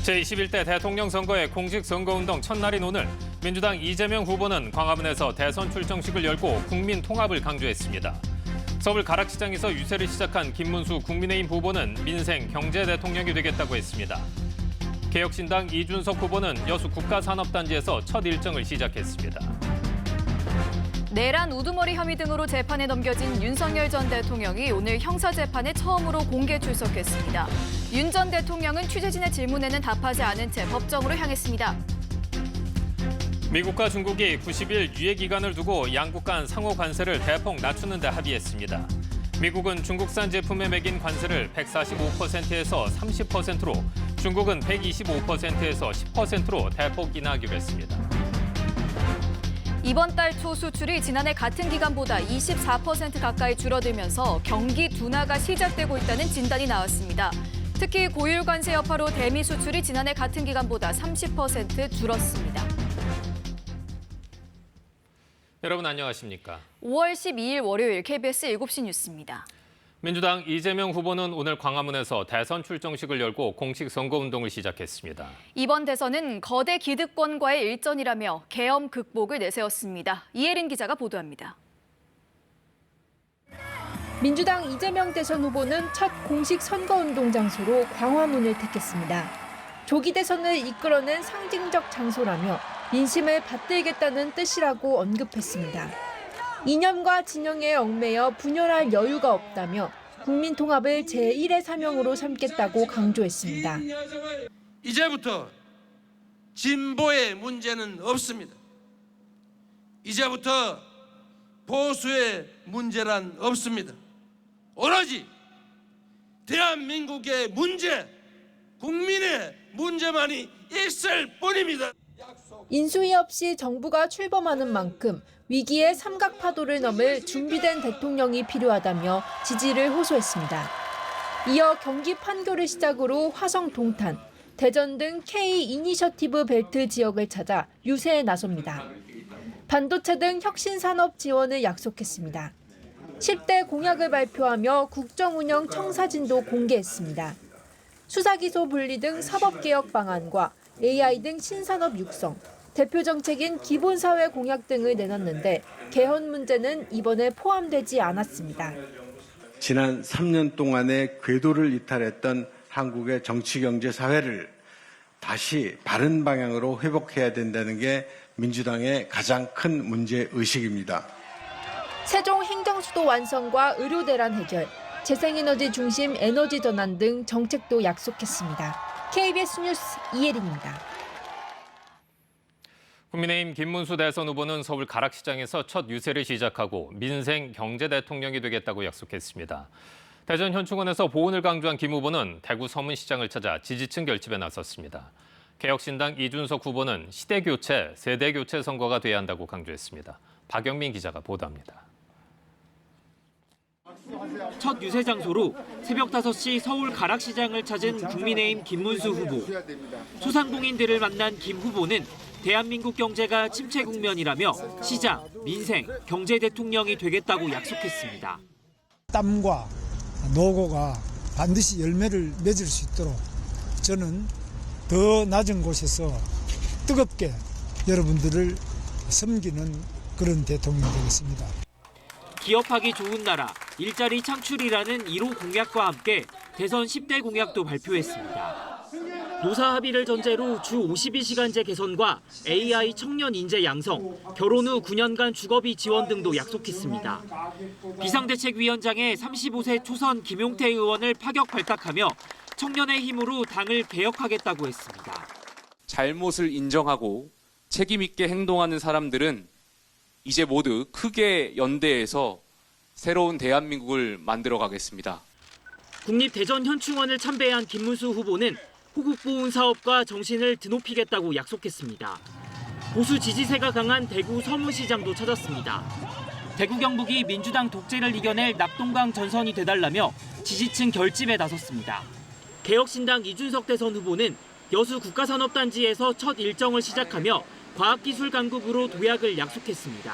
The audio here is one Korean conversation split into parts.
제21대 대통령 선거의 공식 선거운동 첫날인 오늘 민주당 이재명 후보는 광화문에서 대선 출정식을 열고 국민 통합을 강조했습니다. 서울 가락시장에서 유세를 시작한 김문수 국민의힘 후보는 민생 경제 대통령이 되겠다고 했습니다. 개혁신당 이준석 후보는 여수 국가산업단지에서 첫 일정을 시작했습니다. 내란 우두머리 혐의 등으로 재판에 넘겨진 윤석열 전 대통령이 오늘 형사재판에 처음으로 공개 출석했습니다. 윤 전 대통령은 취재진의 질문에는 답하지 않은 채 법정으로 향했습니다. 미국과 중국이 90일 유예 기간을 두고 양국 간 상호 관세를 대폭 낮추는 데 합의했습니다. 미국은 중국산 제품에 매긴 관세를 145%에서 30%로, 중국은 125%에서 10%로 대폭 인하하기로 했습니다. 이번 달 초 수출이 지난해 같은 기간보다 24% 가까이 줄어들면서 경기 둔화가 시작되고 있다는 진단이 나왔습니다. 특히 고율 관세 여파로 대미 수출이 지난해 같은 기간보다 30% 줄었습니다. 여러분 안녕하십니까? 5월 12일 월요일 KBS 7시 뉴스입니다. 민주당 이재명 후보는 오늘 광화문에서 대선 출정식을 열고 공식 선거운동을 시작했습니다. 이번 대선은 거대 기득권과의 일전이라며 계엄 극복을 내세웠습니다. 이혜린 기자가 보도합니다. 민주당 이재명 대선 후보는 첫 공식 선거운동 장소로 광화문을 택했습니다. 조기 대선을 이끌어낸 상징적 장소라며 민심을 받들겠다는 뜻이라고 언급했습니다. 이념과 진영에 얽매여 분열할 여유가 없다며 국민 통합을 제1의 사명으로 삼겠다고 강조했습니다. 이제부터 진보의 문제는 없습니다. 이제부터 보수의 문제란 없습니다. 오로지 대한민국의 문제, 국민의 문제만이 있을 뿐입니다. 인수위 없이 정부가 출범하는 만큼 위기의 삼각파도를 넘을 준비된 대통령이 필요하다며 지지를 호소했습니다. 이어 경기 판교를 시작으로 화성 동탄, 대전 등 K 이니셔티브 벨트 지역을 찾아 유세에 나섭니다. 반도체 등 혁신산업 지원을 약속했습니다. 10대 공약을 발표하며 국정운영 청사진도 공개했습니다. 수사기소 분리 등 사법개혁 방안과 AI 등 신산업 육성, 대표 정책인 기본사회 공약 등을 내놨는데 개헌 문제는 이번에 포함되지 않았습니다. 지난 3년 동안의 궤도를 이탈했던 한국의 정치, 경제, 사회를 다시 바른 방향으로 회복해야 된다는 게 민주당의 가장 큰 문제의식입니다. 세종 행정수도 완성과 의료 대란 해결, 재생에너지 중심 에너지 전환 등 정책도 약속했습니다. KBS 뉴스 이혜린입니다. 국민의힘 김문수 대선 후보는 서울 가락시장에서 첫 유세를 시작하고 민생 경제 대통령이 되겠다고 약속했습니다. 대전 현충원에서 보훈을 강조한 김 후보는 대구 서문시장을 찾아 지지층 결집에 나섰습니다. 개혁신당 이준석 후보는 시대교체, 세대교체 선거가 돼야 한다고 강조했습니다. 박영민 기자가 보도합니다. 첫 유세 장소로 새벽 5시 서울 가락시장을 찾은 국민의힘 김문수 후보. 소상공인들을 만난 김 후보는 대한민국 경제가 침체 국면이라며 시장, 민생, 경제 대통령이 되겠다고 약속했습니다. 땀과 노고가 반드시 열매를 맺을 수 있도록 저는 더 낮은 곳에서 뜨겁게 여러분들을 섬기는 그런 대통령이 되겠습니다. 기업하기 좋은 나라, 일자리 창출이라는 1호 공약과 함께 대선 10대 공약도 발표했습니다. 노사 합의를 전제로 주 52시간제 개선과 AI 청년 인재 양성, 결혼 후 9년간 주거비 지원 등도 약속했습니다. 비상대책위원장에 35세 초선 김용태 의원을 파격 발탁하며 청년의 힘으로 당을 개혁하겠다고 했습니다. 잘못을 인정하고 책임 있게 행동하는 사람들은 이제 모두 크게 연대해서 새로운 대한민국을 만들어 가겠습니다. 국립대전 현충원을 참배한 김문수 후보는 호국보훈 사업과 정신을 드높이겠다고 약속했습니다. 보수 지지세가 강한 대구 서문시장도 찾았습니다. 대구 경북이 민주당 독재를 이겨낼 낙동강 전선이 되달라며 지지층 결집에 나섰습니다. 개혁신당 이준석 대선 후보는 여수 국가산업단지에서 첫 일정을 시작하며 과학기술 강국으로 도약을 약속했습니다.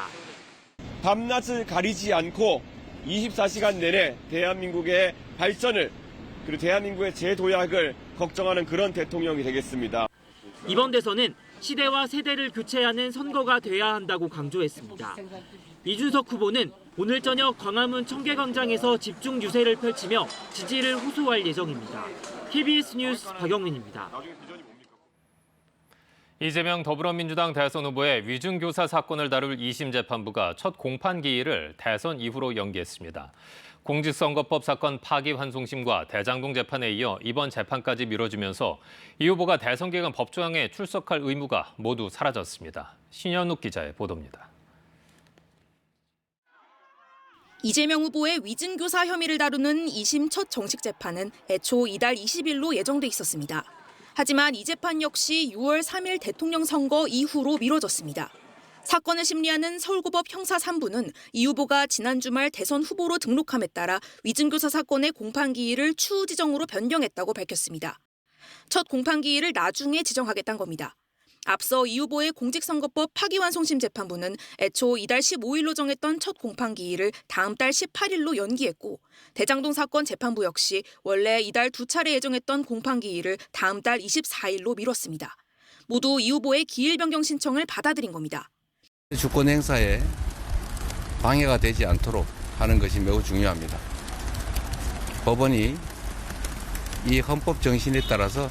밤낮을 가리지 않고 24시간 내내 대한민국의 발전을 그리고 대한민국의 재도약을 걱정하는 그런 대통령이 되겠습니다. 이번 대선은 시대와 세대를 교체하는 선거가 돼야 한다고 강조했습니다. 이준석 후보는 오늘 저녁 광화문 청계광장에서 집중 유세를 펼치며 지지를 호소할 예정입니다. KBS 뉴스 박영민입니다. 이재명 더불어민주당 대선 후보의 위중교사 사건을 다룰 2심 재판부가 첫 공판 기일을 대선 이후로 연기했습니다. 공직선거법 사건 파기환송심과 대장동 재판에 이어 이번 재판까지 미뤄지면서 이 후보가 대선 기간 법조항에 출석할 의무가 모두 사라졌습니다. 신현욱 기자의 보도입니다. 이재명 후보의 위증교사 혐의를 다루는 2심 첫 정식 재판은 애초 이달 20일로 예정돼 있었습니다. 하지만 이 재판 역시 6월 3일 대통령 선거 이후로 미뤄졌습니다. 사건을 심리하는 서울고법 형사 3부는 이 후보가 지난 주말 대선 후보로 등록함에 따라 위증교사 사건의 공판 기일을 추후 지정으로 변경했다고 밝혔습니다. 첫 공판 기일을 나중에 지정하겠다는 겁니다. 앞서 이 후보의 공직선거법 파기환송심 재판부는 애초 이달 15일로 정했던 첫 공판 기일을 다음 달 18일로 연기했고 대장동 사건 재판부 역시 원래 이달 2차례 예정했던 공판 기일을 다음 달 24일로 미뤘습니다. 모두 이 후보의 기일 변경 신청을 받아들인 겁니다. 주권 행사에 방해가 되지 않도록 하는 것이 매우 중요합니다. 법원이 이 헌법 정신에 따라서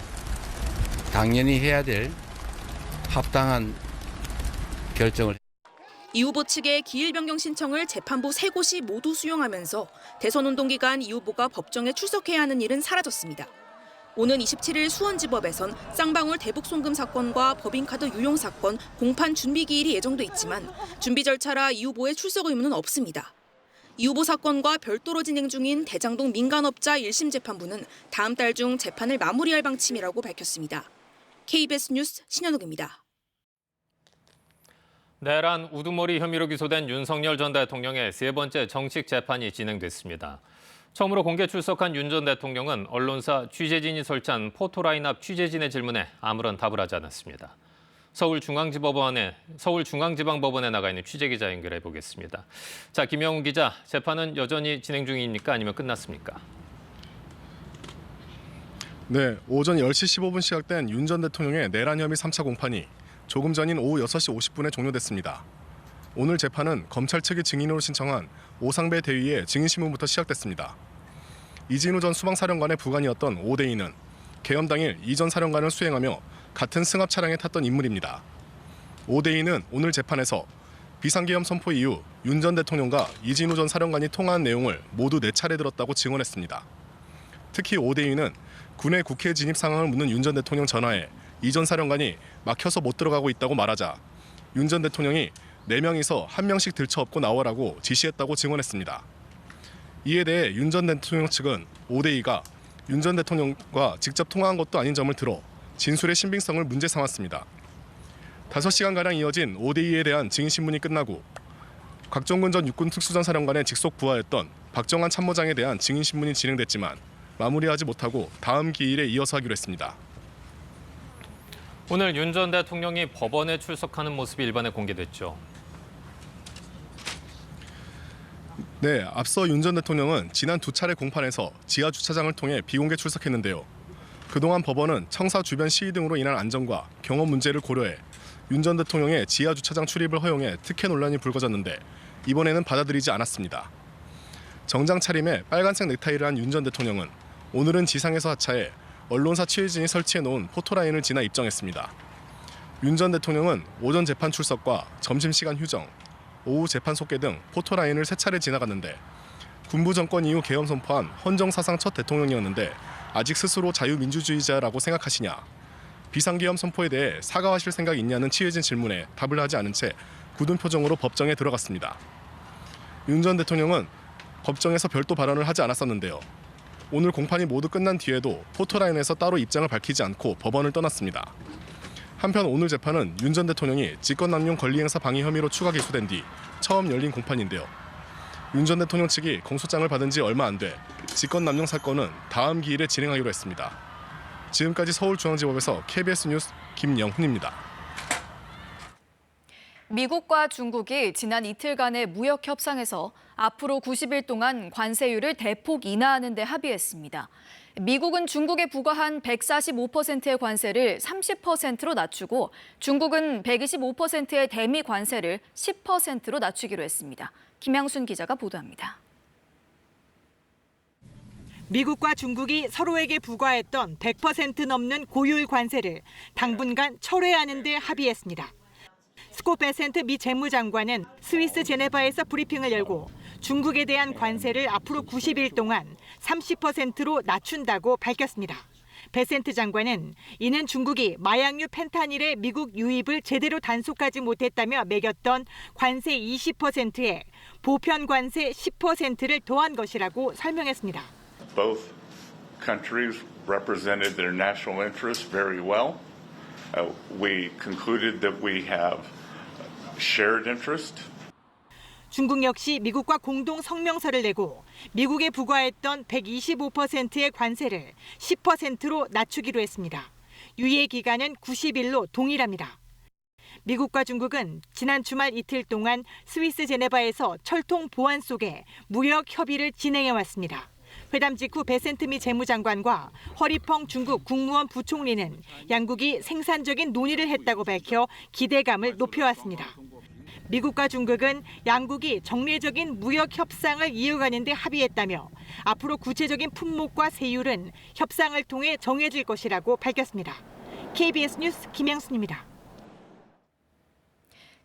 당연히 해야 될 합당한 결정을. 이 후보 측의 기일 변경 신청을 재판부 3곳이 모두 수용하면서 대선 운동 기간 이 후보가 법정에 출석해야 하는 일은 사라졌습니다. 오는 27일 수원지법에선 쌍방울 대북송금 사건과 법인카드 유용 사건 공판 준비 기일이 예정돼 있지만 준비 절차라 이 후보의 출석 의무는 없습니다. 이 후보 사건과 별도로 진행 중인 대장동 민간업자 1심 재판부는 다음 달 중 재판을 마무리할 방침이라고 밝혔습니다. KBS 뉴스 신현욱입니다. 내란 우두머리 혐의로 기소된 윤석열 전 대통령의 세 번째 정식 재판이 진행됐습니다. 처음으로 공개 출석한 윤 전 대통령은 언론사 취재진이 설치한 포토라인 앞 취재진의 질문에 아무런 답을 하지 않았습니다. 서울중앙지방법원에 나가 있는 취재기자 연결해 보겠습니다. 자, 김영훈 기자, 재판은 여전히 진행 중입니까? 아니면 끝났습니까? 네, 오전 10시 15분 시작된 윤 전 대통령의 내란 혐의 3차 공판이 조금 전인 오후 6시 50분에 종료됐습니다. 오늘 재판은 검찰 측이 증인으로 신청한 오상배 대위의 증인신문부터 시작됐습니다. 이진우 전 수방사령관의 부관이었던 오 대위는 계엄 당일 이 전 사령관을 수행하며 같은 승합 차량에 탔던 인물입니다. 오 대위는 오늘 재판에서 비상계엄 선포 이후 윤 전 대통령과 이진우 전 사령관이 통화한 내용을 모두 4차례 들었다고 증언했습니다. 특히 오 대위는 군의 국회 진입 상황을 묻는 윤 전 대통령 전화에 이 전 사령관이 막혀서 못 들어가고 있다고 말하자 윤 전 대통령이 4명이서 1명씩 들쳐업고 나오라고 지시했다고 증언했습니다. 이에 대해 윤 전 대통령 측은 오 대위가 윤 전 대통령과 직접 통화한 것도 아닌 점을 들어 진술의 신빙성을 문제 삼았습니다. 5시간가량 이어진 오 대위에 대한 증인신문이 끝나고 곽정근 전 육군 특수전사령관의 직속 부하였던 박정환 참모장에 대한 증인신문이 진행됐지만 마무리하지 못하고 다음 기일에 이어서 하기로 했습니다. 오늘 윤 전 대통령이 법원에 출석하는 모습이 일반에 공개됐죠. 네, 앞서 윤 전 대통령은 지난 2차례 공판에서 지하 주차장을 통해 비공개 출석했는데요. 그동안 법원은 청사 주변 시위 등으로 인한 안전과 경험 문제를 고려해 윤 전 대통령의 지하 주차장 출입을 허용해 특혜 논란이 불거졌는데 이번에는 받아들이지 않았습니다. 정장 차림에 빨간색 넥타이를 한 윤 전 대통령은 오늘은 지상에서 하차해 언론사 취재진이 설치해 놓은 포토라인을 지나 입정했습니다. 윤 전 대통령은 오전 재판 출석과 점심시간 휴정, 오후 재판 속개 등 포토라인을 3차례 지나갔는데 군부 정권 이후 계엄 선포한 헌정 사상 첫 대통령이었는데 아직 스스로 자유민주주의자라고 생각하시냐, 비상계엄 선포에 대해 사과하실 생각 있냐는 취재진 질문에 답을 하지 않은 채 굳은 표정으로 법정에 들어갔습니다. 윤 전 대통령은 법정에서 별도 발언을 하지 않았었는데요. 오늘 공판이 모두 끝난 뒤에도 포토라인에서 따로 입장을 밝히지 않고 법원을 떠났습니다. 한편 오늘 재판은 윤 전 대통령이 직권남용 권리행사 방해 혐의로 추가 기소된 뒤 처음 열린 공판인데요. 윤 전 대통령 측이 공소장을 받은 지 얼마 안 돼 직권남용 사건은 다음 기일에 진행하기로 했습니다. 지금까지 서울중앙지법에서 KBS 뉴스 김영훈입니다. 미국과 중국이 지난 이틀간의 무역 협상에서 앞으로 90일 동안 관세율을 대폭 인하하는 데 합의했습니다. 미국은 중국에 부과한 145%의 관세를 30%로 낮추고 중국은 125%의 대미 관세를 10%로 낮추기로 했습니다. 김양순 기자가 보도합니다. 미국과 중국이 서로에게 부과했던 100% 넘는 고율 관세를 당분간 철회하는 데 합의했습니다. 스콧 베센트 미 재무장관은 스위스 제네바에서 브리핑을 열고 중국에 대한 관세를 앞으로 90일 동안 30%로 낮춘다고 밝혔습니다. 베센트 장관은 이는 중국이 마약류 펜타닐의 미국 유입을 제대로 단속하지 못했다며 매겼던 관세 20%에 보편 관세 10%를 더한 것이라고 설명했습니다. Both countries represented their national interests very well. We concluded that we have shared interest. 중국 역시 미국과 공동 성명서를 내고 미국에 부과했던 125%의 관세를 10%로 낮추기로 했습니다. 유예 기간은 90일로 동일합니다. 미국과 중국은 지난 주말 이틀 동안 스위스 제네바에서 철통 보안 속에 무역 협의를 진행해 왔습니다. 회담 직후 베센트 미 재무장관과 허리펑 중국 국무원 부총리는 양국이 생산적인 논의를 했다고 밝혀 기대감을 높여왔습니다. 미국과 중국은 양국이 정례적인 무역 협상을 이어가는 데 합의했다며 앞으로 구체적인 품목과 세율은 협상을 통해 정해질 것이라고 밝혔습니다. KBS 뉴스 김양순입니다.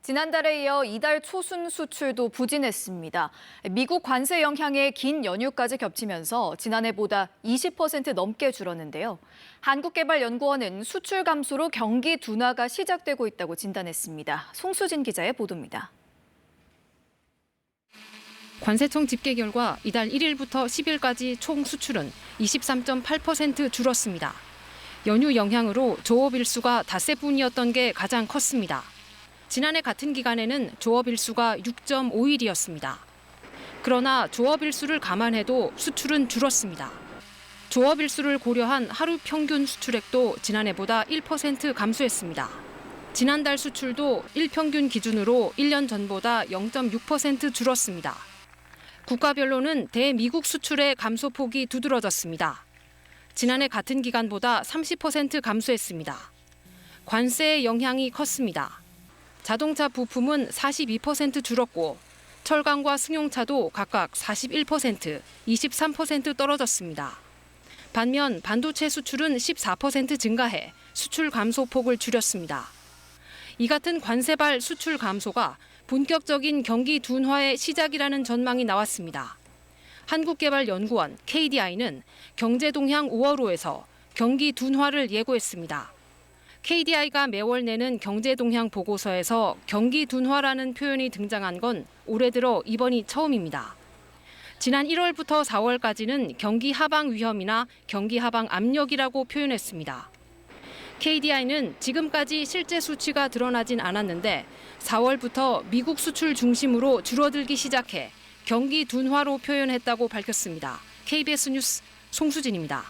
지난달에 이어 이달 초순 수출도 부진했습니다. 미국 관세 영향에 긴 연휴까지 겹치면서 지난해보다 20% 넘게 줄었는데요. 한국개발연구원은 수출 감소로 경기 둔화가 시작되고 있다고 진단했습니다. 송수진 기자의 보도입니다. 관세청 집계 결과 이달 1일부터 10일까지 총 수출은 23.8% 줄었습니다. 연휴 영향으로 조업 일수가 닷새뿐이었던 게 가장 컸습니다. 지난해 같은 기간에는 조업 일수가 6.5일이었습니다. 그러나 조업 일수를 감안해도 수출은 줄었습니다. 조업 일수를 고려한 하루 평균 수출액도 지난해보다 1% 감소했습니다. 지난달 수출도 일평균 기준으로 1년 전보다 0.6% 줄었습니다. 국가별로는 대미국 수출의 감소폭이 두드러졌습니다. 지난해 같은 기간보다 30% 감소했습니다. 관세의 영향이 컸습니다. 자동차 부품은 42% 줄었고 철강과 승용차도 각각 41%, 23% 떨어졌습니다. 반면 반도체 수출은 14% 증가해 수출 감소폭을 줄였습니다. 이 같은 관세발 수출 감소가 본격적인 경기 둔화의 시작이라는 전망이 나왔습니다. 한국개발연구원 KDI는 경제동향 5월호에서 경기 둔화를 예고했습니다. KDI가 매월 내는 경제동향 보고서에서 경기 둔화라는 표현이 등장한 건 올해 들어 이번이 처음입니다. 지난 1월부터 4월까지는 경기 하방 위험이나 경기 하방 압력이라고 표현했습니다. KDI는 지금까지 실제 수치가 드러나진 않았는데 4월부터 미국 수출 중심으로 줄어들기 시작해 경기 둔화로 표현했다고 밝혔습니다. KBS 뉴스 송수진입니다.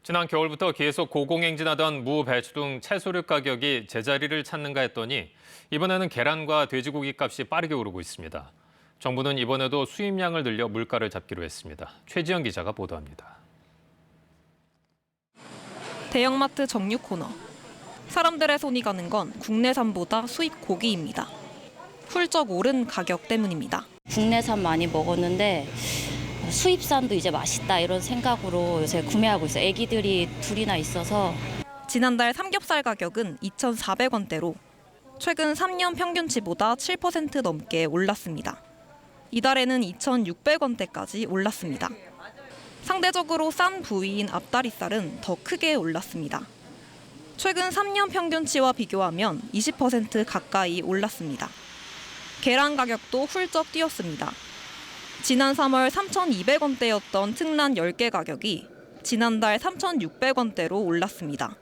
지난 겨울부터 계속 고공행진하던 무, 배추 등 채소류 가격이 제자리를 찾는가 했더니 이번에는 계란과 돼지고기 값이 빠르게 오르고 있습니다. 정부는 이번에도 수입량을 늘려 물가를 잡기로 했습니다. 최지영 기자가 보도합니다. 대형마트 정육 코너. 사람들의 손이 가는 건 국내산보다 수입 고기입니다. 훌쩍 오른 가격 때문입니다. 국내산 많이 먹었는데 수입산도 이제 맛있다 이런 생각으로 요새 구매하고 있어요. 애기들이 둘이나 있어서. 지난달 삼겹살 가격은 2,400원대로 최근 3년 평균치보다 7% 넘게 올랐습니다. 이달에는 2,600원대까지 올랐습니다. 상대적으로 싼 부위인 앞다리살은 더 크게 올랐습니다. 최근 3년 평균치와 비교하면 20% 가까이 올랐습니다. 계란 가격도 훌쩍 뛰었습니다. 지난 3월 3,200원대였던 특란 10개 가격이 지난달 3,600원대로 올랐습니다.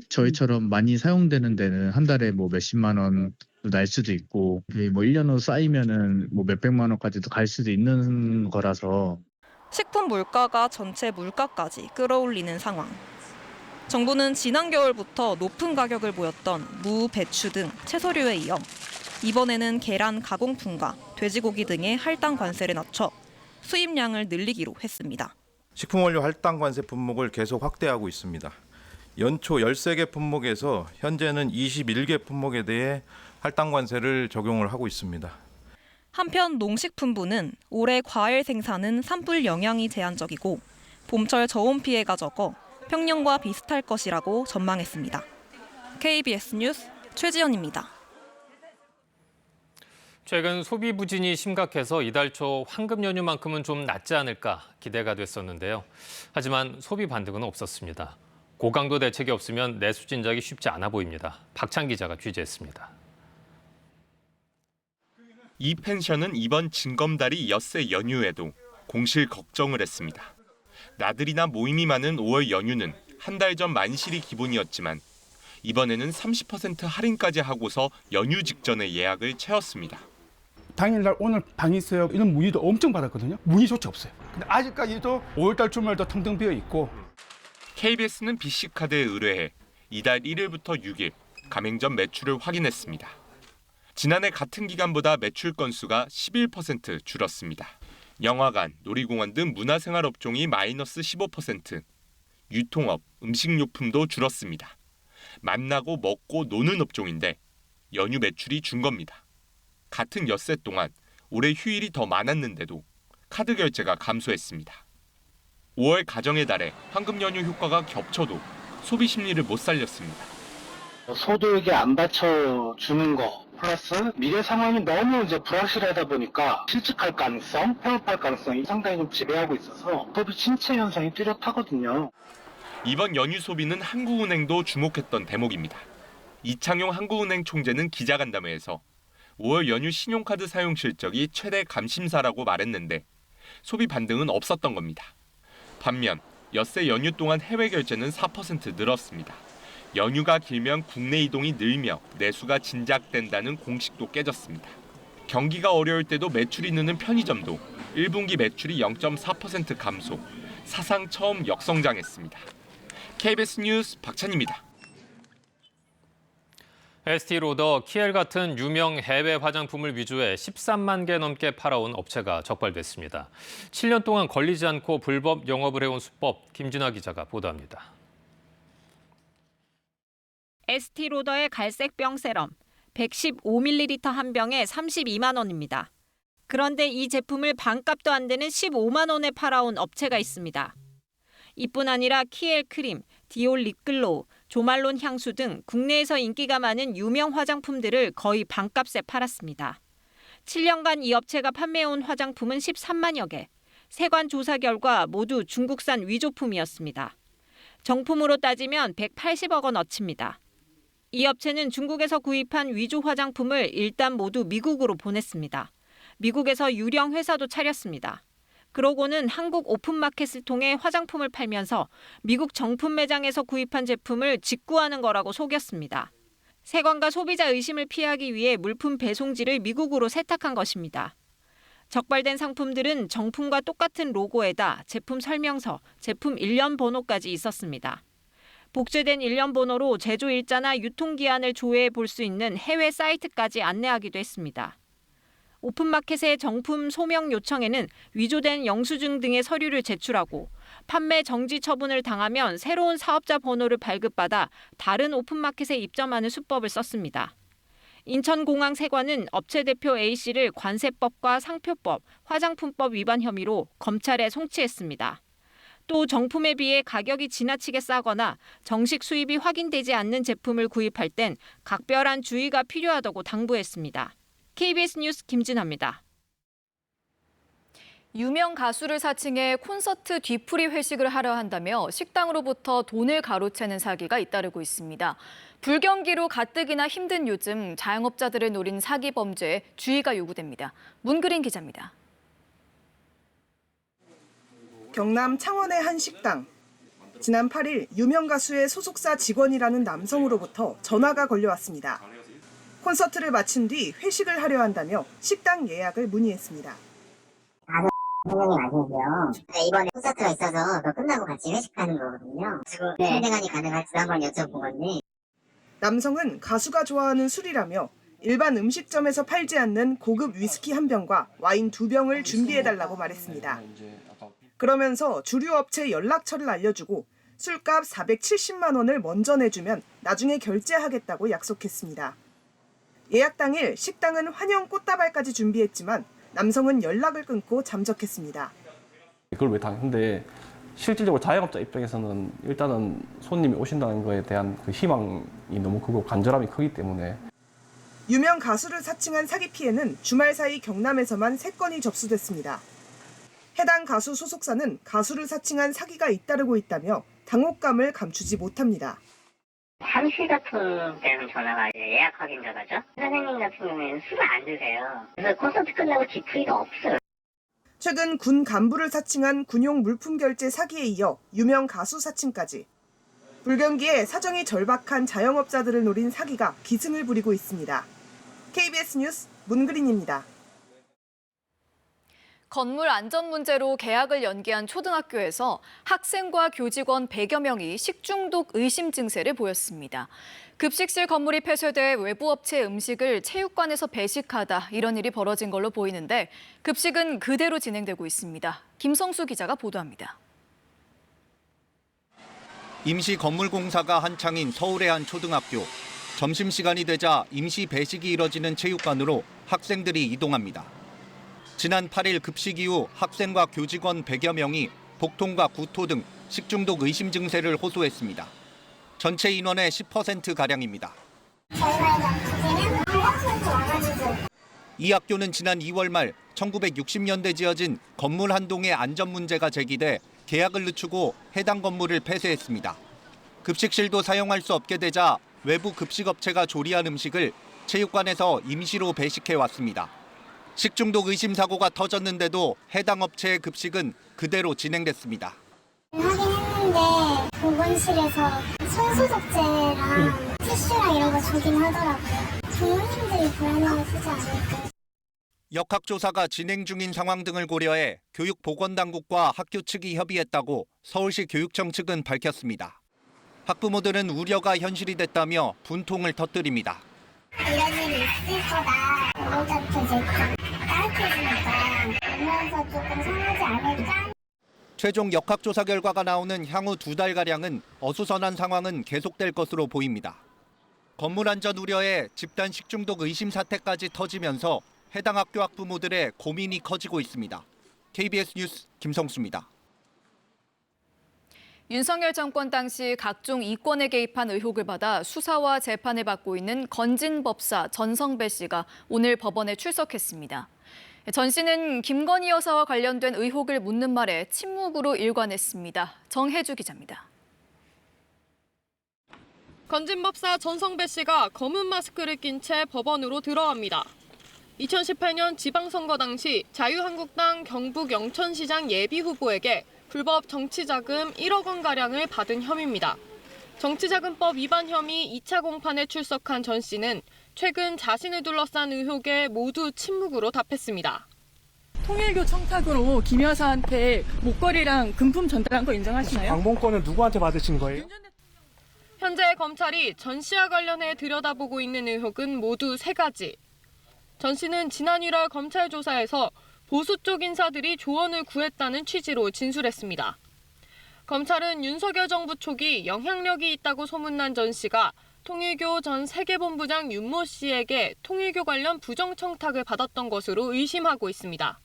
저희처럼 많이 사용되는 데는 한 달에 뭐 몇십만 원 날 수도 있고 뭐 1년 후 쌓이면은 뭐 몇백만 원까지도 갈 수도 있는 거라서 식품 물가가 전체 물가까지 끌어올리는 상황. 정부는 지난 겨울부터 높은 가격을 보였던 무, 배추 등 채소류에 이어 이번에는 계란 가공품과 돼지고기 등의 할당 관세를 낮춰 수입량을 늘리기로 했습니다. 식품원료 할당 관세 품목을 계속 확대하고 있습니다. 연초 13개 품목에서 현재는 21개 품목에 대해 할당 관세를 적용을 하고 있습니다. 한편 농식품부는 올해 과일 생산은 산불 영향이 제한적이고 봄철 저온 피해가 적어 평년과 비슷할 것이라고 전망했습니다. KBS 뉴스 최지연입니다. 최근 소비 부진이 심각해서 이달 초 황금 연휴만큼은 좀 낫지 않을까 기대가 됐었는데요. 하지만 소비 반등은 없었습니다. 고강도 대책이 없으면 내수 진작이 쉽지 않아 보입니다. 박찬 기자가 취재했습니다. 이 펜션은 이번 징검다리 엿새 연휴에도 공실 걱정을 했습니다. 나들이나 모임이 많은 5월 연휴는 한 달 전 만실이 기본이었지만 이번에는 30% 할인까지 하고서 연휴 직전에 예약을 채웠습니다. 당일날 오늘 방 있어요. 이런 문의도 엄청 받았거든요. 문의조차 없어요. 근데 아직까지도 5월달 주말도 텅텅 비어 있고. KBS는 BC카드에 의뢰해 이달 1일부터 6일 가맹점 매출을 확인했습니다. 지난해 같은 기간보다 매출 건수가 11% 줄었습니다. 영화관, 놀이공원 등 문화생활 업종이 마이너스 15%, 유통업, 음식료품도 줄었습니다. 만나고 먹고 노는 업종인데 연휴 매출이 준 겁니다. 같은 엿새 동안 올해 휴일이 더 많았는데도 카드 결제가 감소했습니다. 5월 가정의 달에 황금 연휴 효과가 겹쳐도 소비 심리를 못 살렸습니다. 소득에 안 받쳐주는 거 플러스 미래 상황이 너무 불확실하다 보니까 실직할 가능성, 폐업할 가능성이 상당히 좀 지배하고 있어서 소비 침체 현상이 뚜렷하거든요. 이번 연휴 소비는 한국은행도 주목했던 대목입니다. 이창용 한국은행 총재는 기자간담회에서 5월 연휴 신용카드 사용 실적이 최대 감심사라고 말했는데 소비 반등은 없었던 겁니다. 반면 엿새 연휴 동안 해외 결제는 4% 늘었습니다. 연휴가 길면 국내 이동이 늘며 내수가 진작된다는 공식도 깨졌습니다. 경기가 어려울 때도 매출이 느는 편의점도 1분기 매출이 0.4% 감소, 사상 처음 역성장했습니다. KBS 뉴스 박찬입니다. 에스티로더, 키엘 같은 유명 해외 화장품을 위조해 13만 개 넘게 팔아온 업체가 적발됐습니다. 7년 동안 걸리지 않고 불법 영업을 해온 수법, 김진아 기자가 보도합니다. 에스티로더의 갈색병 세럼, 115ml 한 병에 32만 원입니다. 그런데 이 제품을 반값도 안 되는 15만 원에 팔아온 업체가 있습니다. 이뿐 아니라 키엘 크림, 디올 립글로우, 조말론 향수 등 국내에서 인기가 많은 유명 화장품들을 거의 반값에 팔았습니다. 7년간 이 업체가 판매해온 화장품은 13만여 개. 세관 조사 결과 모두 중국산 위조품이었습니다. 정품으로 따지면 180억 원어치입니다. 이 업체는 중국에서 구입한 위조 화장품을 일단 모두 미국으로 보냈습니다. 미국에서 유령 회사도 차렸습니다. 그러고는 한국 오픈마켓을 통해 화장품을 팔면서 미국 정품 매장에서 구입한 제품을 직구하는 거라고 속였습니다. 세관과 소비자 의심을 피하기 위해 물품 배송지를 미국으로 세탁한 것입니다. 적발된 상품들은 정품과 똑같은 로고에다 제품 설명서, 제품 일련 번호까지 있었습니다. 복제된 일련 번호로 제조 일자나 유통기한을 조회해 볼 수 있는 해외 사이트까지 안내하기도 했습니다. 오픈마켓의 정품 소명 요청에는 위조된 영수증 등의 서류를 제출하고 판매 정지 처분을 당하면 새로운 사업자 번호를 발급받아 다른 오픈마켓에 입점하는 수법을 썼습니다. 인천공항 세관은 업체 대표 A씨를 관세법과 상표법, 화장품법 위반 혐의로 검찰에 송치했습니다. 또 정품에 비해 가격이 지나치게 싸거나 정식 수입이 확인되지 않는 제품을 구입할 땐 각별한 주의가 필요하다고 당부했습니다. KBS 뉴스 김진아입니다. 유명 가수를 사칭해 콘서트 뒤풀이 회식을 하려 한다며 식당으로부터 돈을 가로채는 사기가 잇따르고 있습니다. 불경기로 가뜩이나 힘든 요즘 자영업자들을 노린 사기 범죄에 주의가 요구됩니다. 문그린 기자입니다. 경남 창원의 한 식당. 지난 8일 유명 가수의 소속사 직원이라는 남성으로부터 전화가 걸려왔습니다. 콘서트를 마친 뒤 회식을 하려 한다며 식당 예약을 문의했습니다. 선생님 아시고요. 이번에 콘서트가 있어서 그거 끝나고 같이 회식하는 거거든요. 그리고 상대간이 가능할지도 한번 여쭤본 건데. 남성은 가수가 좋아하는 술이라며 일반 음식점에서 팔지 않는 고급 위스키 한 병과 와인 2병을 준비해달라고 말했습니다. 그러면서 주류 업체 연락처를 알려주고 술값 470만 원을 먼저 내주면 나중에 결제하겠다고 약속했습니다. 예약 당일 식당은 환영 꽃다발까지 준비했지만 남성은 연락을 끊고 잠적했습니다. 그걸 왜 당했는데 실질적으로 자영업자 입장에서는 일단은 손님이 오신다는 거에 대한 그 희망이 너무 크고 간절함이 크기 때문에. 유명 가수를 사칭한 사기 피해는 주말 사이 경남에서만 3건이 접수됐습니다. 해당 가수 소속사는 가수를 사칭한 사기가 잇따르고 있다며 당혹감을 감추지 못합니다. 삼시가품 때는 전화가 예약 확인 전화죠. 선생님 같은 경우에는 술을 안 드세요. 그래서 콘서트 끝나고 지푸이가 없어요. 최근 군 간부를 사칭한 군용 물품 결제 사기에 이어 유명 가수 사칭까지 불경기에 사정이 절박한 자영업자들을 노린 사기가 기승을 부리고 있습니다. KBS 뉴스 문그린입니다. 건물 안전 문제로 개학을 연기한 초등학교에서 학생과 교직원 100여 명이 식중독 의심 증세를 보였습니다. 급식실 건물이 폐쇄돼 외부 업체 음식을 체육관에서 배식하다 이런 일이 벌어진 걸로 보이는데 급식은 그대로 진행되고 있습니다. 김성수 기자가 보도합니다. 임시 건물 공사가 한창인 서울의 한 초등학교. 점심시간이 되자 임시 배식이 이뤄지는 체육관으로 학생들이 이동합니다. 지난 8일 급식 이후 학생과 교직원 100여 명이 복통과 구토 등 식중독 의심 증세를 호소했습니다. 전체 인원의 10%가량입니다. 이 학교는 지난 2월 말 1960년대 지어진 건물 한 동의 안전 문제가 제기돼 계약을 늦추고 해당 건물을 폐쇄했습니다. 급식실도 사용할 수 없게 되자 외부 급식업체가 조리한 음식을 체육관에서 임시로 배식해 왔습니다. 식중독 의심 사고가 터졌는데도 해당 업체의 급식은 그대로 진행됐습니다. 하긴 했는데 보건실에서 손소독제랑 티슈랑 이런 거 주긴 하더라고요. 부모님들이 불안해하시지 않을까요? 역학조사가 진행 중인 상황 등을 고려해 교육보건당국과 학교 측이 협의했다고 서울시 교육청 측은 밝혔습니다. 학부모들은 우려가 현실이 됐다며 분통을 터뜨립니다. 이런 일이 있을 거다. 어차피 이제 따뜻해지니까 오면서 조금 상하지 않을까? 최종 역학조사 결과가 나오는 향후 2달가량은 어수선한 상황은 계속될 것으로 보입니다. 건물 안전 우려에 집단 식중독 의심 사태까지 터지면서 해당 학교 학부모들의 고민이 커지고 있습니다. KBS 뉴스 김성수입니다. 윤석열 정권 당시 각종 이권에 개입한 의혹을 받아 수사와 재판을 받고 있는 건진법사 전성배 씨가 오늘 법원에 출석했습니다. 전 씨는 김건희 여사와 관련된 의혹을 묻는 말에 침묵으로 일관했습니다. 정혜주 기자입니다. 건진법사 전성배 씨가 검은 마스크를 낀 채 법원으로 들어갑니다. 2018년 지방선거 당시 자유한국당 경북 영천시장 예비후보에게 불법 정치자금 1억 원가량을 받은 혐의입니다. 정치자금법 위반 혐의 2차 공판에 출석한 전 씨는 최근 자신을 둘러싼 의혹에 모두 침묵으로 답했습니다. 통일교 청탁으로 김 여사한테 목걸이랑 금품 전달한 거 인정하시나요? 방문권은 누구한테 받으신 거예요? 현재 검찰이 전 씨와 관련해 들여다보고 있는 의혹은 모두 3가지. 전 씨는 지난 1월 검찰 조사에서 보수 쪽 인사들이 조언을 구했다는 취지로 진술했습니다. 검찰은 윤석열 정부 초기 영향력이 있다고 소문난 전 씨가 통일교 전 세계본부장 윤모 씨에게 통일교 관련 부정청탁을 받았던 것으로 의심하고 있습니다.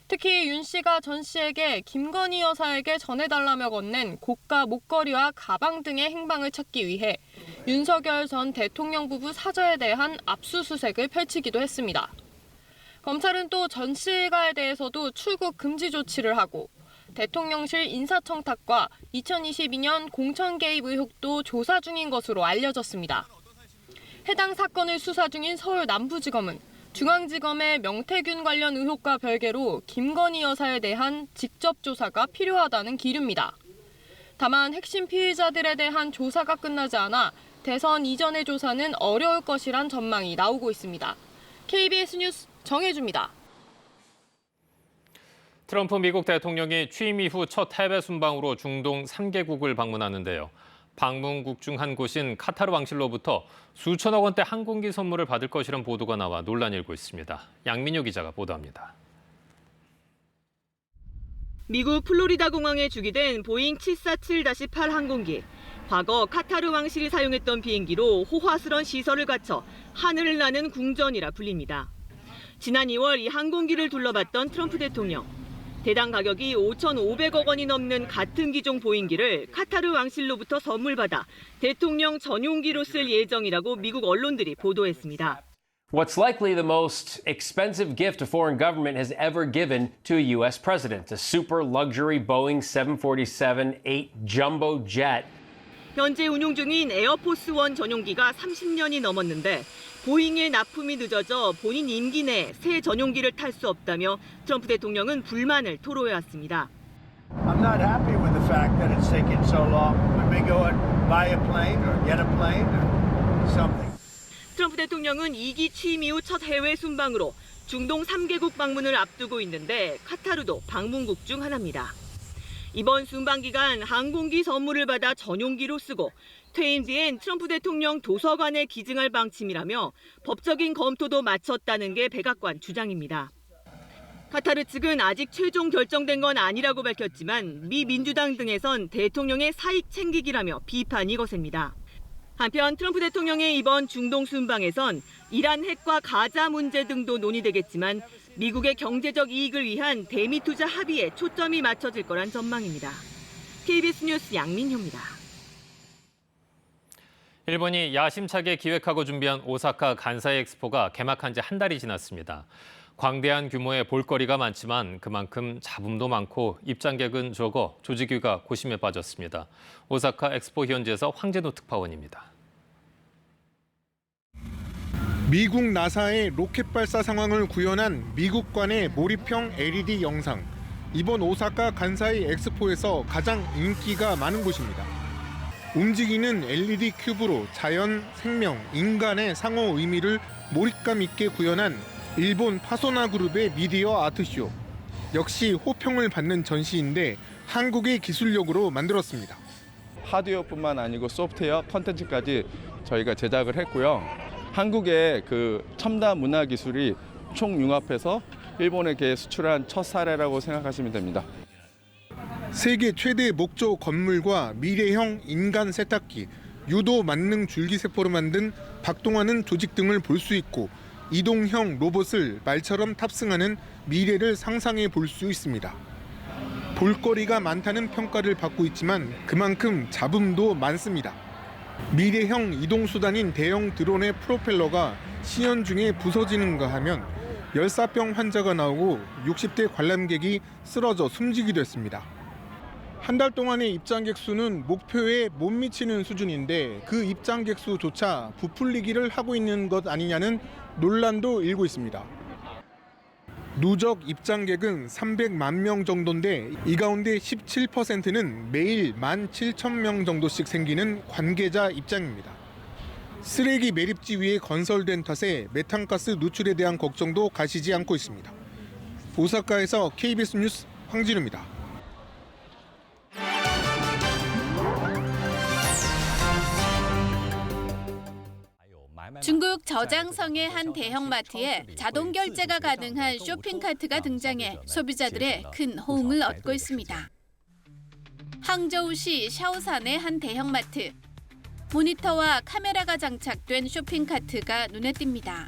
특히 윤 씨가 전 씨에게 김건희 여사에게 전해달라며 건넨 고가 목걸이와 가방 등의 행방을 찾기 위해 윤석열 전 대통령 부부 사저에 대한 압수수색을 펼치기도 했습니다. 검찰은 또 전 씨 일가에 대해서도 출국 금지 조치를 하고 대통령실 인사청탁과 2022년 공천 개입 의혹도 조사 중인 것으로 알려졌습니다. 해당 사건을 수사 중인 서울 남부지검은 중앙지검의 명태균 관련 의혹과 별개로 김건희 여사에 대한 직접 조사가 필요하다는 기류입니다. 다만 핵심 피의자들에 대한 조사가 끝나지 않아 대선 이전의 조사는 어려울 것이란 전망이 나오고 있습니다. KBS 뉴스 정혜주입니다. 트럼프 미국 대통령이 취임 이후 첫 해외 순방으로 중동 3개국을 방문하는데요. 방문국 중 한 곳인 카타르 왕실로부터 수천억 원대 항공기 선물을 받을 것이란 보도가 나와 논란이 일고 있습니다. 양민효 기자가 보도합니다. 미국 플로리다 공항에 주기된 보잉 747-8 항공기. 과거 카타르 왕실이 사용했던 비행기로 호화스런 시설을 갖춰 하늘을 나는 궁전이라 불립니다. 지난 2월 이 항공기를 둘러봤던 트럼프 대통령. 대당 가격이 5,500억 원이 넘는 같은 기종 보잉기를 카타르 왕실로부터 선물받아 대통령 전용기로 쓸 예정이라고 미국 언론들이 보도했습니다. What's likely the most expensive gift a foreign government has ever given to a U.S. president, a super luxury Boeing 747-8 jumbo jet. 현재 운용 중인 에어포스 원 전용기가 30년이 넘었는데 보잉의 납품이 늦어져 본인 임기 내 새 전용기를 탈 수 없다며 트럼프 대통령은 불만을 토로해왔습니다. I'm not happy with the fact that it's taking so long. When we go and buy a plane or get a plane or something. 트럼프 대통령은 2기 취임 이후 첫 해외 순방으로 중동 3개국 방문을 앞두고 있는데 카타르도 방문국 중 하나입니다. 이번 순방 기간 항공기 선물을 받아 전용기로 쓰고 퇴임 뒤엔 트럼프 대통령 도서관에 기증할 방침이라며 법적인 검토도 마쳤다는 게 백악관 주장입니다. 카타르 측은 아직 최종 결정된 건 아니라고 밝혔지만 미 민주당 등에선 대통령의 사익 챙기기라며 비판이 거셉니다. 한편 트럼프 대통령의 이번 중동 순방에선 이란 핵과 가자 문제 등도 논의되겠지만 미국의 경제적 이익을 위한 대미 투자 합의에 초점이 맞춰질 거란 전망입니다. KBS 뉴스 양민효입니다. 일본이 야심차게 기획하고 준비한 오사카 간사이 엑스포가 개막한 지 한 달이 지났습니다. 광대한 규모의 볼거리가 많지만 그만큼 잡음도 많고 입장객은 적어 조직위가 고심에 빠졌습니다. 오사카 엑스포 현지에서 황재노 특파원입니다. 미국 나사의 로켓 발사 상황을 구현한 미국관의 몰입형 LED 영상. 이번 오사카 간사이 엑스포에서 가장 인기가 많은 곳입니다. 움직이는 LED 큐브로 자연, 생명, 인간의 상호 의미를 몰입감 있게 구현한 일본 파소나 그룹의 미디어 아트쇼. 역시 호평을 받는 전시인데 한국의 기술력으로 만들었습니다. 하드웨어뿐만 아니고 소프트웨어, 컨텐츠까지 저희가 제작을 했고요. 한국의 그 첨단 문화 기술이 총융합해서 일본에게 수출한 첫 사례라고 생각하시면 됩니다. 세계 최대 목조 건물과 미래형 인간 세탁기, 유도 만능 줄기세포로 만든 박동하는 조직 등을 볼 수 있고 이동형 로봇을 말처럼 탑승하는 미래를 상상해 볼 수 있습니다. 볼거리가 많다는 평가를 받고 있지만 그만큼 잡음도 많습니다. 미래형 이동수단인 대형 드론의 프로펠러가 시연 중에 부서지는가 하면 열사병 환자가 나오고 60대 관람객이 쓰러져 숨지기도 했습니다. 한 달 동안의 입장객 수는 목표에 못 미치는 수준인데 그 입장객 수조차 부풀리기를 하고 있는 것 아니냐는 논란도 일고 있습니다. 누적 입장객은 300만 명 정도인데 이 가운데 17%는 매일 17,000명 정도씩 생기는 관계자 입장입니다. 쓰레기 매립지 위에 건설된 탓에 메탄가스 누출에 대한 걱정도 가시지 않고 있습니다. 오사카에서 KBS 뉴스 황진우입니다. 중국 저장성의 한 대형마트에 자동 결제가 가능한 쇼핑카트가 등장해 소비자들의 큰 호응을 얻고 있습니다. 항저우시 샤오산의 한 대형마트. 모니터와 카메라가 장착된 쇼핑카트가 눈에 띕니다.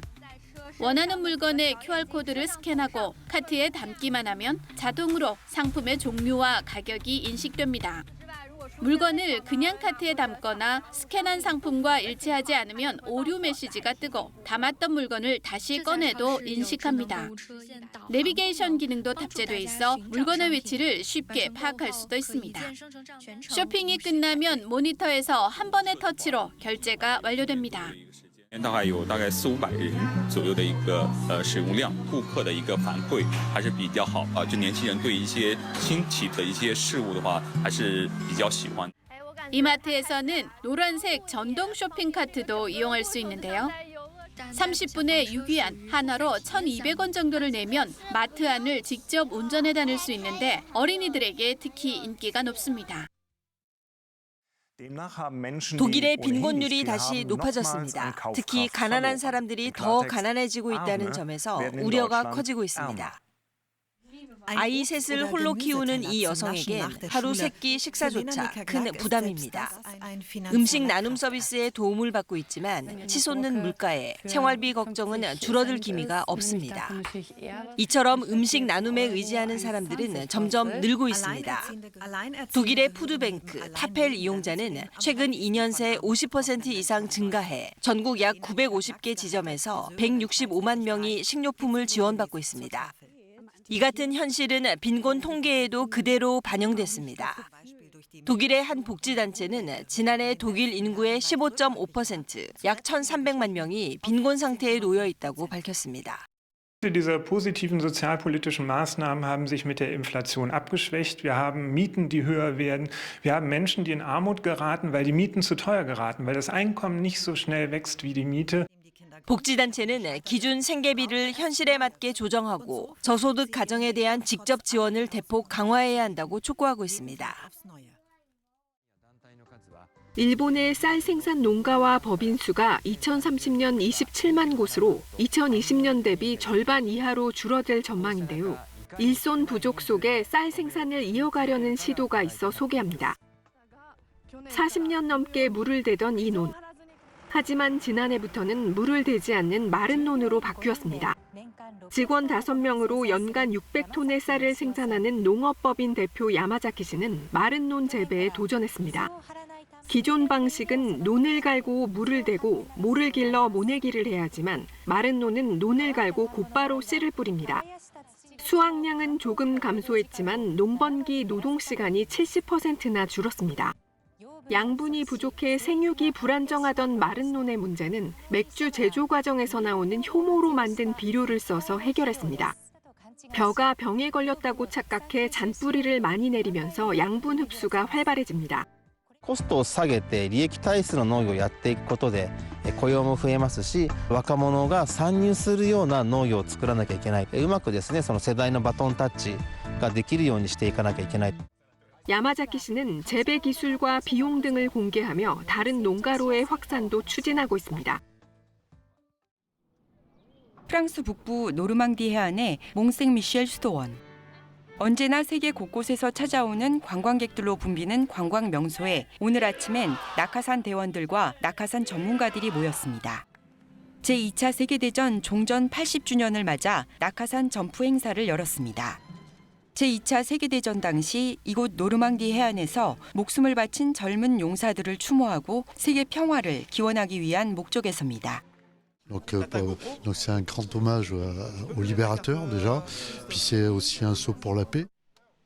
원하는 물건의 QR코드를 스캔하고 카트에 담기만 하면 자동으로 상품의 종류와 가격이 인식됩니다. 물건을 그냥 카트에 담거나 스캔한 상품과 일치하지 않으면 오류 메시지가 뜨고 담았던 물건을 다시 꺼내도 인식합니다. 내비게이션 기능도 탑재돼 있어 물건의 위치를 쉽게 파악할 수도 있습니다. 쇼핑이 끝나면 모니터에서 한 번의 터치로 결제가 완료됩니다. 大概有400-500人左右的一个使用量，顾客的一个反馈还是比较好啊。就年轻人对一些新奇的一些事物的话，还是比较喜欢。 이마트에서는 노란색 전동 쇼핑카트도 이용할 수 있는데요. 30분의 유기한 한화로 1,200원 정도를 내면 마트 안을 직접 운전해 다닐 수 있는데 어린이들에게 특히 인기가 높습니다. 독일의 빈곤율이 다시 높아졌습니다. 특히 가난한 사람들이 더 가난해지고 있다는 점에서 우려가 커지고 있습니다. 아이 셋을 홀로 키우는 이 여성에겐 하루 3끼 식사조차 큰 부담입니다. 음식 나눔 서비스에 도움을 받고 있지만 치솟는 물가에 생활비 걱정은 줄어들 기미가 없습니다. 이처럼 음식 나눔에 의지하는 사람들은 점점 늘고 있습니다. 독일의 푸드뱅크 타펠 이용자는 최근 2년 새 50% 이상 증가해 전국 약 950개 지점에서 165만 명이 식료품을 지원받고 있습니다. 이 같은 현실은 빈곤 통계에도 그대로 반영됐습니다. 독일의 한 복지단체는 지난해 독일 인구의 15.5%, 약 1,300만 명이 빈곤 상태에 놓여 있다고 밝혔습니다. Diese positiven sozialpolitischen Maßnahmen haben sich mit der Inflation abgeschwächt. Wir haben Mieten, die höher werden. Wir haben Menschen, die in Armut geraten, weil die Mieten zu teuer geraten, weil das Einkommen nicht so schnell wächst wie die Miete. 복지단체는 기준 생계비를 현실에 맞게 조정하고 저소득 가정에 대한 직접 지원을 대폭 강화해야 한다고 촉구하고 있습니다. 일본의 쌀 생산 농가와 법인 수가 2030년 27만 곳으로 2020년 대비 절반 이하로 줄어들 전망인데요. 일손 부족 속에 쌀 생산을 이어가려는 시도가 있어 소개합니다. 40년 넘게 물을 대던 이 논. 하지만 지난해부터는 물을 대지 않는 마른 논으로 바뀌었습니다. 직원 5명으로 연간 600톤의 쌀을 생산하는 농업법인 대표 야마자키 씨는 마른 논 재배에 도전했습니다. 기존 방식은 논을 갈고 물을 대고 모를 길러 모내기를 해야 하지만 마른 논은 논을 갈고 곧바로 씨를 뿌립니다. 수확량은 조금 감소했지만 농번기 노동 시간이 70%나 줄었습니다. 양분이 부족해 생육이 불안정하던 마른 논의 문제는 맥주 제조 과정에서 나오는 효모로 만든 비료를 써서 해결했습니다. 벼가 병에 걸렸다고 착각해 잔뿌리를 많이 내리면서 양분 흡수가 활발해집니다. コストを下げて利益体質の農業をやっていくことで雇用も増えますし、若者が参入するような農業を作らなきゃいけない。うまくですね、その世代のバトンタッチができるようにしていかなきゃいけない。 야마자키 씨는 재배 기술과 비용 등을 공개하며 다른 농가로의 확산도 추진하고 있습니다. 프랑스 북부 노르망디 해안의 몽생미셸 수도원. 언제나 세계 곳곳에서 찾아오는 관광객들로 붐비는 관광 명소에 오늘 아침엔 낙하산 대원들과 낙하산 전문가들이 모였습니다. 제2차 세계대전 종전 80주년을 맞아 낙하산 점프 행사를 열었습니다. 제2차 세계대전 당시 이곳 노르망디 해안에서 목숨을 바친 젊은 용사들을 추모하고 세계 평화를 기원하기 위한 목적에서입니다. Donc c'est un grand hommage aux libérateurs déjà, puis c'est aussi un saut pour la paix.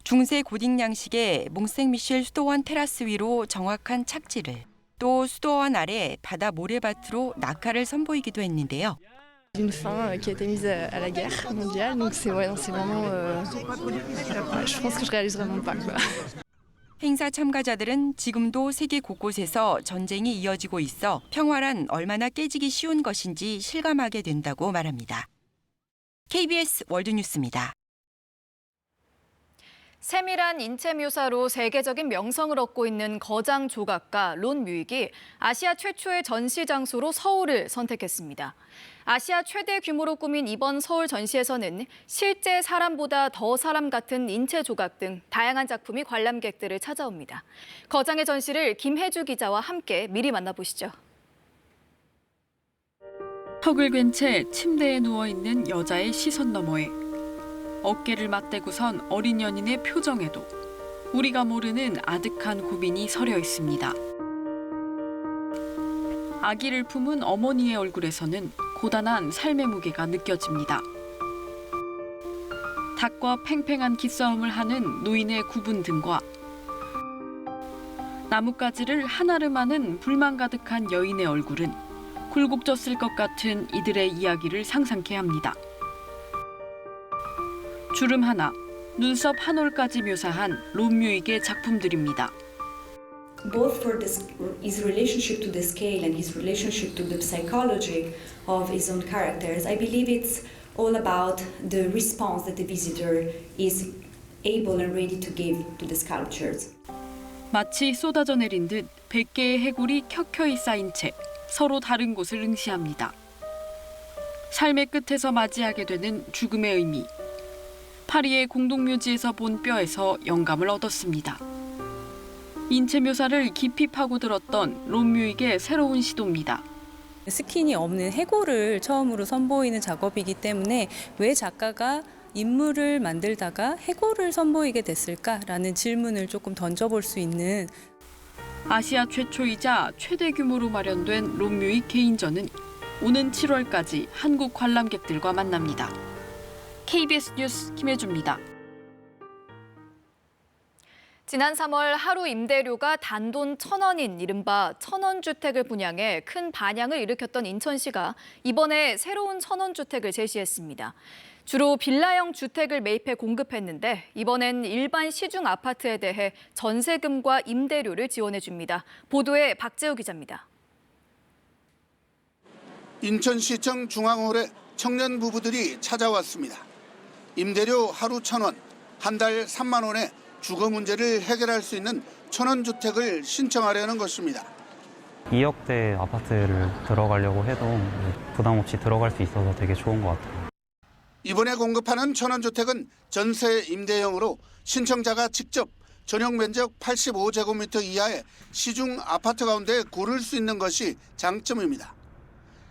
중세 고딕 양식의 몽생미셸 수도원 테라스 위로 정확한 착지를, 또 수도원 아래 바다 모래밭으로 낙하를 선보이기도 했는데요. Une fin qui a été mise à la guerre mondiale, donc c'est vraiment, je pense que je réalise vraiment pas quoi. 행사 참가자들은 지금도 세계 곳곳에서 전쟁이 이어지고 있어 평화란 얼마나 깨지기 쉬운 것인지 실감하게 된다고 말합니다. KBS 월드뉴스입니다. 세밀한 인체 묘사로 세계적인 명성을 얻고 있는 거장 조각가 론 뮤익이 아시아 최초의 전시 장소로 서울을 선택했습니다. 아시아 최대 규모로 꾸민 이번 서울 전시에서는 실제 사람보다 더 사람 같은 인체 조각 등 다양한 작품이 관람객들을 찾아옵니다. 거장의 전시를 김혜주 기자와 함께 미리 만나보시죠. 턱을 괸 채 침대에 누워있는 여자의 시선 너머에 어깨를 맞대고선 어린 연인의 표정에도 우리가 모르는 아득한 고민이 서려 있습니다. 아기를 품은 어머니의 얼굴에서는 고단한 삶의 무게가 느껴집니다. 닭과 팽팽한 기싸움을 하는 노인의 구분 등과 나뭇가지를 한아름하는 불만 가득한 여인의 얼굴은 굴곡졌을 것 같은 이들의 이야기를 상상케 합니다. 주름 하나, 눈썹 한 올까지 묘사한 론 뮤익의 작품들입니다. Both for his relationship to the scale and his relationship to the psychology of his own characters, I believe it's all about the response that the visitor is able and ready to give to the sculptures. 마치 쏟아져 내린 듯 100개의 해골이 켜켜이 쌓인 채 서로 다른 곳을 응시합니다. 삶의 끝에서 맞이하게 되는 죽음의 의미. 파리의 공동묘지에서 본 뼈에서 영감을 얻었습니다. 인체 묘사를 깊이 파고들었던 롬뮤익의 새로운 시도입니다. 스킨이 없는 해골을 처음으로 선보이는 작업이기 때문에 왜 작가가 인물을 만들다가 해골을 선보이게 됐을까라는 질문을 조금 던져볼 수 있는 아시아 최초이자 최대 규모로 마련된 롬뮤익 개인전은 오는 7월까지 한국 관람객들과 만납니다. KBS 뉴스 김혜주입니다. 지난 3월 하루 임대료가 단돈 1,000원인 이른바 1,000원 주택을 분양해 큰 반향을 일으켰던 인천시가 이번에 새로운 1,000원 주택을 제시했습니다. 주로 빌라형 주택을 매입해 공급했는데 이번엔 일반 시중 아파트에 대해 전세금과 임대료를 지원해 줍니다. 보도에 박재우 기자입니다. 인천시청 중앙홀에 청년 부부들이 찾아왔습니다. 임대료 하루 1,000원, 한 달 3만 원에 주거 문제를 해결할 수 있는 1,000원 주택을 신청하려는 것입니다. 2억대 아파트를 들어가려고 해도 부담 없이 들어갈 수 있어서 되게 좋은 것 같아요. 이번에 공급하는 1,000원 주택은 전세 임대형으로 신청자가 직접 전용 면적 85제곱미터 이하의 시중 아파트 가운데 고를 수 있는 것이 장점입니다.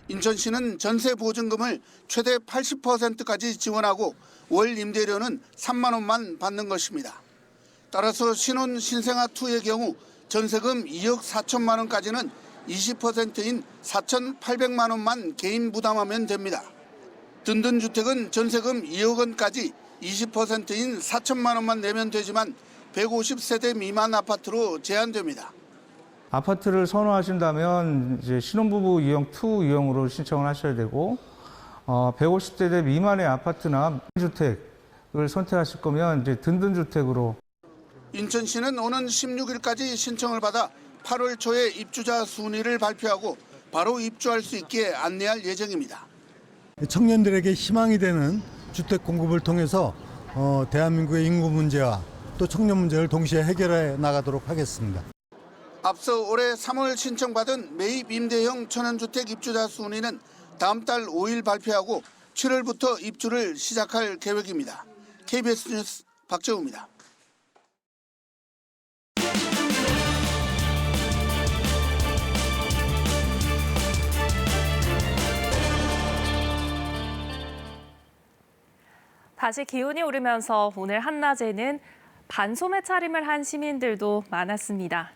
인천시는 전세 보증금을 최대 80%까지 지원하고 월 임대료는 3만 원만 받는 것입니다. 따라서 신혼 신생아2의 경우 전세금 2억 4천만 원까지는 20%인 4,800만 원만 개인 부담하면 됩니다. 든든주택은 전세금 2억 원까지 20%인 4천만 원만 내면 되지만 150세대 미만 아파트로 제한됩니다. 아파트를 선호하신다면 이제 신혼부부 유형 2 유형으로 신청을 하셔야 되고 150세대 미만의 아파트나 주택을 선택하실 거면 이제 든든주택으로. 인천시는 오는 16일까지 신청을 받아 8월 초에 입주자 순위를 발표하고 바로 입주할 수 있게 안내할 예정입니다. 청년들에게 희망이 되는 주택 공급을 통해서 대한민국의 인구 문제와 또 청년 문제를 동시에 해결해 나가도록 하겠습니다. 앞서 올해 3월 신청받은 매입 임대형 1,000원 주택 입주자 순위는 다음 달 5일 발표하고 7월부터 입주를 시작할 계획입니다. KBS 뉴스 박재우입니다. 다시 기온이 오르면서 오늘 한낮에는 반소매 차림을 한 시민들도 많았습니다.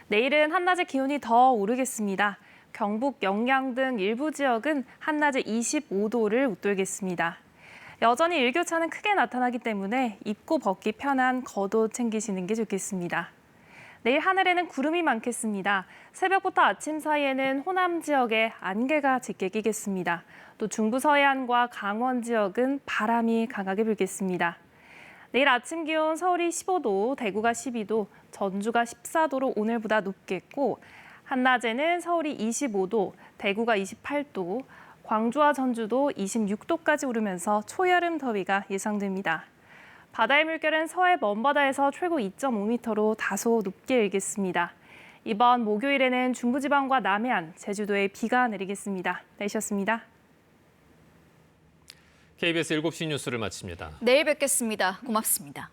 내일은 한낮에 기온이 더 오르겠습니다. 경북, 영양 등 일부 지역은 한낮에 25도를 웃돌겠습니다. 여전히 일교차는 크게 나타나기 때문에 입고 벗기 편한 겉옷 챙기시는 게 좋겠습니다. 내일 하늘에는 구름이 많겠습니다. 새벽부터 아침 사이에는 호남 지역에 안개가 짙게 끼겠습니다. 또 중부 서해안과 강원 지역은 바람이 강하게 불겠습니다. 내일 아침 기온 서울이 15도, 대구가 12도, 전주가 14도로 오늘보다 높겠고 한낮에는 서울이 25도, 대구가 28도, 광주와 전주도 26도까지 오르면서 초여름 더위가 예상됩니다. 바다의 물결은 서해 먼바다에서 최고 2.5m로 다소 높게 일겠습니다. 이번 목요일에는 중부지방과 남해안, 제주도에 비가 내리겠습니다. 날씨였습니다. KBS 7시 뉴스를 마칩니다. 내일 뵙겠습니다. 고맙습니다.